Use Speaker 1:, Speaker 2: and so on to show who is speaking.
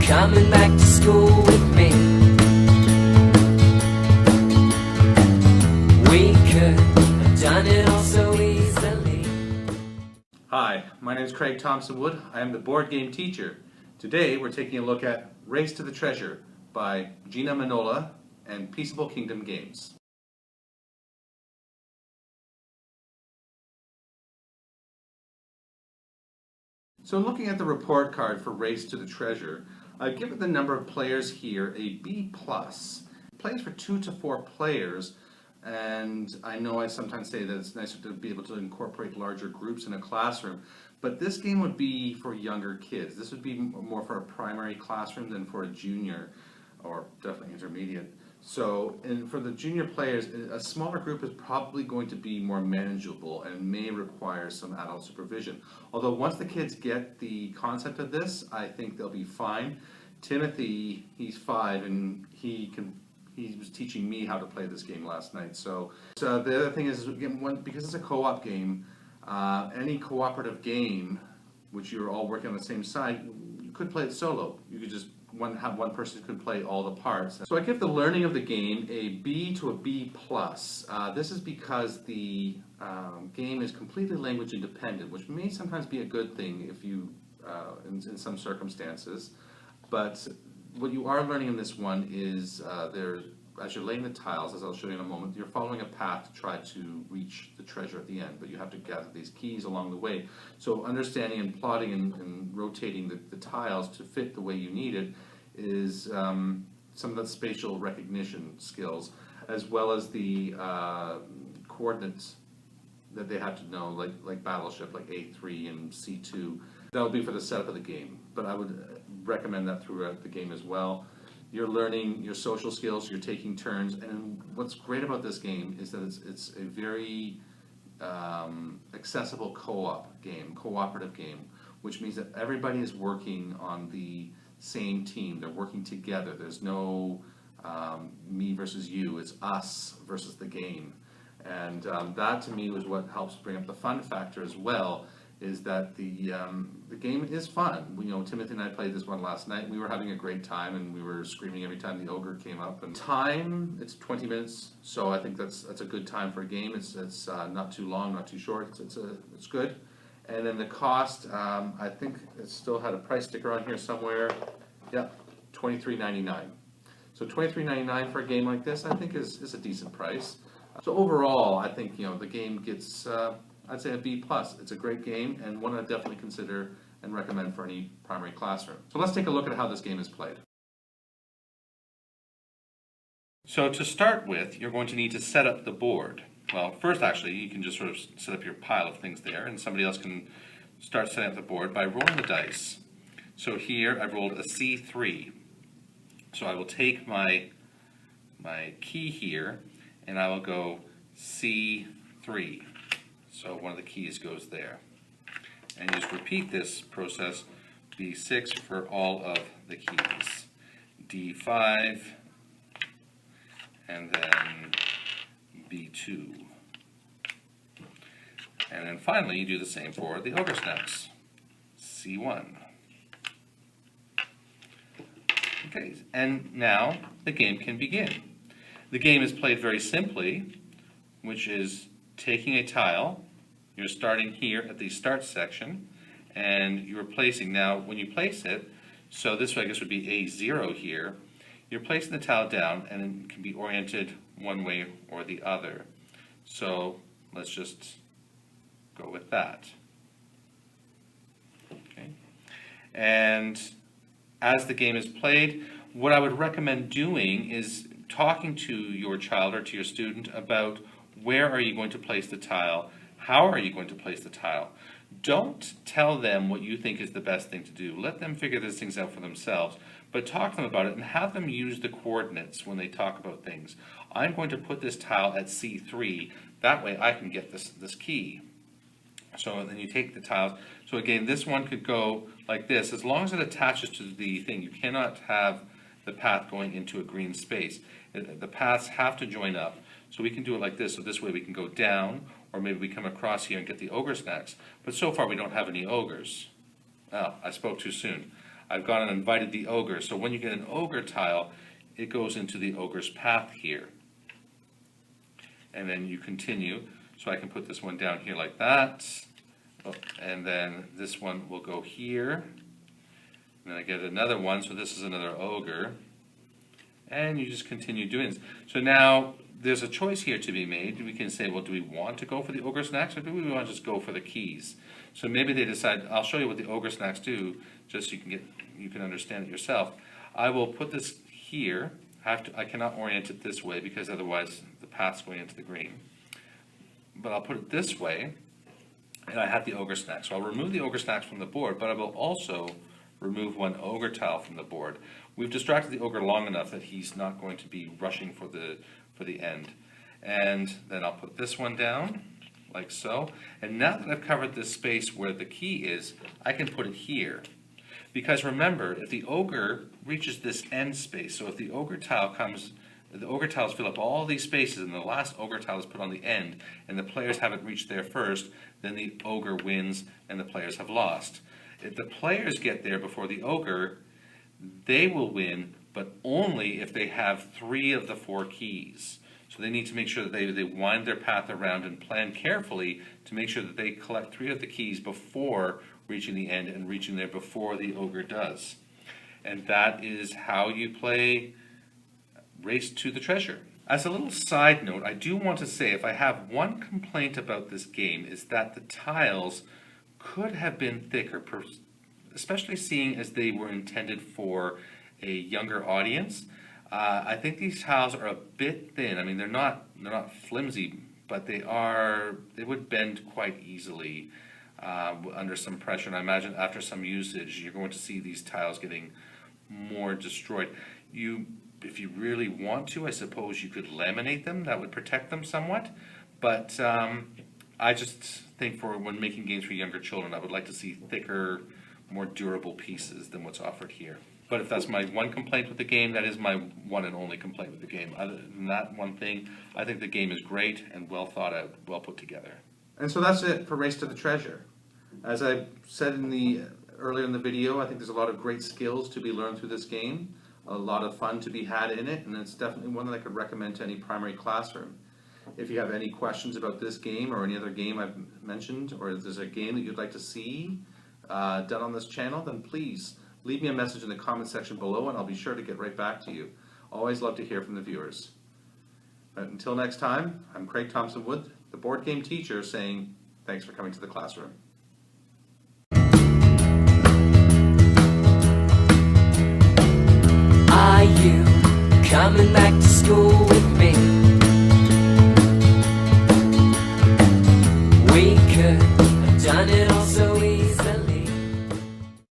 Speaker 1: coming back to school with me. We could have done it all so easily.
Speaker 2: Hi, my name is Craig Thompson-Wood. I am the board game teacher. Today we're taking a look at Race to the Treasure by Gina Manola and Peaceable Kingdom Games. So looking at the report card for Race to the Treasure, I've given the number of players here a B+. It plays for 2 to 4 players, and I know I sometimes say that it's nicer to be able to incorporate larger groups in a classroom, but this game would be for younger kids. This would be more for a primary classroom than for a junior, or definitely intermediate. So, and for the junior players, a smaller group is probably going to be more manageable and may require some adult supervision. Although once the kids get the concept of this, I think they'll be fine. Timothy, he's 5 and he was teaching me how to play this game last night. So the other thing is, again, because it's a co-op game, any cooperative game, which you're all working on the same side, you could play it solo. You could just have one person who can play all the parts. So I give the learning of the game a B to a B+. This is because the game is completely language independent, which may sometimes be a good thing if you, in some circumstances. But what you are learning in this one is as you're laying the tiles, as I'll show you in a moment, you're following a path to try to reach the treasure at the end, but you have to gather these keys along the way. So understanding and plotting and rotating the tiles to fit the way you need it is some of the spatial recognition skills, as well as the coordinates that they have to know, like battleship, like A3 and C2. That'll be for the setup of the game, but I would recommend that throughout the game as well. You're learning your social skills, you're taking turns, and what's great about this game is that it's a very accessible co-op game, cooperative game, which means that everybody is working on the same team. They're working together. There's no me versus you, it's us versus the game. And that to me was what helps bring up the fun factor as well, is that the game is fun. You know, Timothy and I played this one last night. We were having a great time, and we were screaming every time the ogre came up. And time, it's 20 minutes, so I think that's a good time for a game. It's not too long, not too short. It's good. And then the cost, I think it still had a price sticker on here somewhere. Yeah, $23.99. So $23.99 for a game like this, I think is a decent price. So overall, I think the game gets. I'd say a B+. It's a great game and one I'd definitely consider and recommend for any primary classroom. So let's take a look at how this game is played. So to start with, you're going to need to set up the board. Well, first actually, you can just sort of set up your pile of things there, and somebody else can start setting up the board by rolling the dice. So here I've rolled a C3. So I will take my key here and I will go C3. So one of the keys goes there. And you just repeat this process, B6 for all of the keys. D5, and then B2. And then finally you do the same for the ogre snaps. C1. Okay, and now the game can begin. The game is played very simply, which is taking a tile. You're starting here at the start section, and you're placing, now when you place it, so this I guess would be A0 here, you're placing the tile down and it can be oriented one way or the other. So let's just go with that. Okay. And as the game is played, what I would recommend doing is talking to your child or to your student about where are you going to place the tile. How are you going to place the tile? Don't tell them what you think is the best thing to do. Let them figure these things out for themselves, but talk to them about it and have them use the coordinates when they talk about things. I'm going to put this tile at C3, that way I can get this key. So then you take the tiles. So again, this one could go like this, as long as it attaches to the thing. You cannot have the path going into a green space. The paths have to join up. So we can do it like this, so this way we can go down, or maybe we come across here and get the ogre snacks. But so far we don't have any ogres. Oh, I spoke too soon. I've gone and invited the ogre. So when you get an ogre tile, it goes into the ogre's path here. And then you continue. So I can put this one down here like that. Oh, and then this one will go here. And then I get another one, so this is another ogre. And you just continue doing this. So now there's a choice here to be made. We can say, well, do we want to go for the ogre snacks, or do we want to just go for the keys? So maybe they decide, I'll show you what the ogre snacks do, just so you can understand it yourself. I will put this here. I cannot orient it this way because otherwise the path's going into the green. But I'll put it this way, and I have the ogre snacks. So I'll remove the ogre snacks from the board, but I will also remove one ogre tile from the board. We've distracted the ogre long enough that he's not going to be rushing for the end. And then I'll put this one down, like so. And now that I've covered this space where the key is, I can put it here. Because remember, if the ogre reaches this end space, so if the ogre tile comes, the ogre tiles fill up all these spaces and the last ogre tile is put on the end, and the players haven't reached there first, then the ogre wins and the players have lost. If the players get there before the ogre, they will win, but only if they have 3 of the 4 keys. So they need to make sure that they wind their path around and plan carefully to make sure that they collect 3 of the keys before reaching the end and reaching there before the ogre does. And that is how you play Race to the Treasure. As a little side note, I do want to say if I have one complaint about this game is that the tiles could have been thicker, especially seeing as they were intended for a younger audience. I think these tiles are a bit thin. I mean, they're not flimsy, but they would bend quite easily under some pressure. And I imagine after some usage, you're going to see these tiles getting more destroyed. If you really want to, I suppose you could laminate them. That would protect them somewhat. But I just think for when making games for younger children, I would like to see thicker, more durable pieces than what's offered here. But if that's my one complaint with the game, that is my one and only complaint with the game. Other than that one thing, I think the game is great and well thought out, well put together.
Speaker 3: And so that's it for Race to the Treasure. As I said earlier in the video, I think there's a lot of great skills to be learned through this game, a lot of fun to be had in it, and it's definitely one that I could recommend to any primary classroom. If you have any questions about this game or any other game I've mentioned, or if there's a game that you'd like to see done on this channel, then please leave me a message in the comment section below and I'll be sure to get right back to you. Always love to hear from the viewers. But until next time, I'm Craig Thompson-Wood, the board game teacher, saying thanks for coming to the classroom.
Speaker 1: Are you coming back to school with me? We could